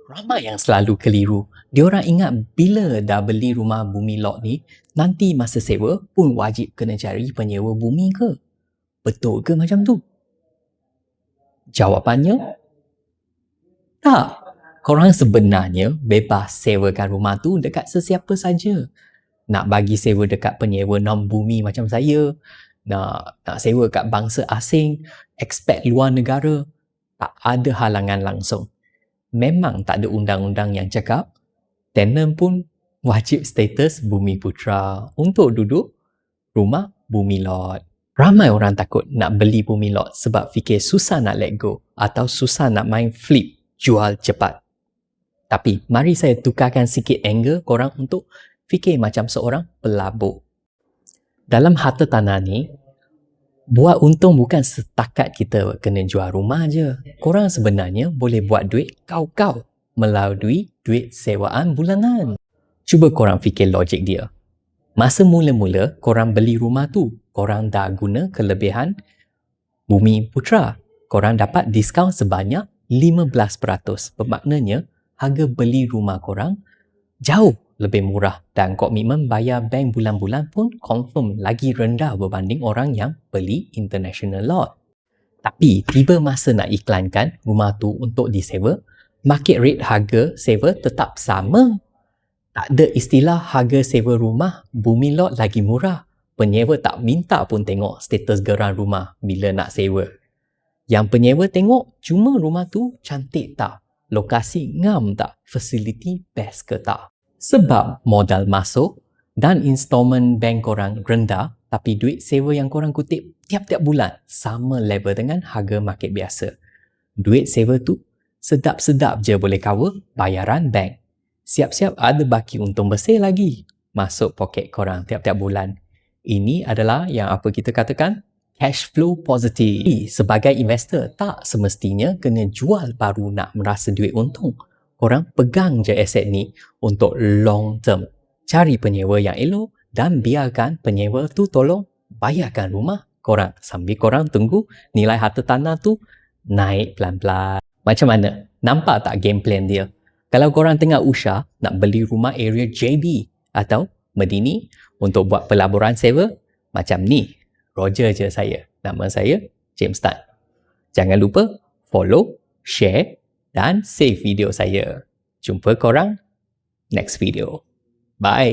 Ramai yang selalu keliru. Diorang ingat bila dah beli rumah bumi lot ni, nanti masa sewa pun wajib kena cari penyewa bumi ke? Betul ke macam tu? Jawapannya, tak. Korang sebenarnya bebas sewakan rumah tu dekat sesiapa saja. Nak bagi sewa dekat penyewa non-bumi macam saya, nak sewa kat bangsa asing, expat luar negara, tak ada halangan langsung. Memang tak ada undang-undang yang cakap tenant pun wajib status bumi putra untuk duduk rumah bumi lot. Ramai orang takut nak beli bumi lot sebab fikir susah nak let go atau susah nak main flip jual cepat. Tapi mari saya tukarkan sikit angle korang untuk fikir macam seorang pelabur. Dalam harta tanah ni, buat untung bukan setakat kita kena jual rumah je. Korang sebenarnya boleh buat duit kau-kau melalui duit sewaan bulanan. Cuba korang fikir logik dia. Masa mula-mula korang beli rumah tu, korang dah guna kelebihan bumi putra. Korang dapat diskaun sebanyak 15%. Bermaknanya harga beli rumah korang jauh lebih murah dan komitmen bayar bank bulan-bulan pun confirm lagi rendah berbanding orang yang beli international lot. Tapi tiba masa nak iklankan rumah tu untuk disewa, market rate harga sewa tetap sama. Tak ada istilah harga sewa rumah bumi lot lagi murah. Penyewa tak minta pun tengok status geran rumah bila nak sewa. Yang penyewa tengok cuma rumah tu cantik tak, lokasi ngam tak, fasiliti best ke tak. Sebab modal masuk dan installment bank korang rendah, tapi duit sewa yang korang kutip tiap-tiap bulan sama level dengan harga market biasa. Duit sewa tu sedap-sedap je boleh cover bayaran bank. Siap-siap ada baki untung bersih lagi masuk poket korang tiap-tiap bulan. Ini adalah yang apa kita katakan cash flow positive. Sebagai investor, tak semestinya kena jual baru nak merasa duit untung. Korang pegang je aset ni untuk long term. Cari penyewa yang elok dan biarkan penyewa tu tolong bayarkan rumah korang sambil korang tunggu nilai harta tanah tu naik pelan-pelan. Macam mana? Nampak tak game plan dia? Kalau korang tengah usah nak beli rumah area JB atau Medini untuk buat pelaburan sewa, macam ni. Roger je saya. Nama saya James Tan. Jangan lupa follow, share dan save video saya. Jumpa korang next video. Bye.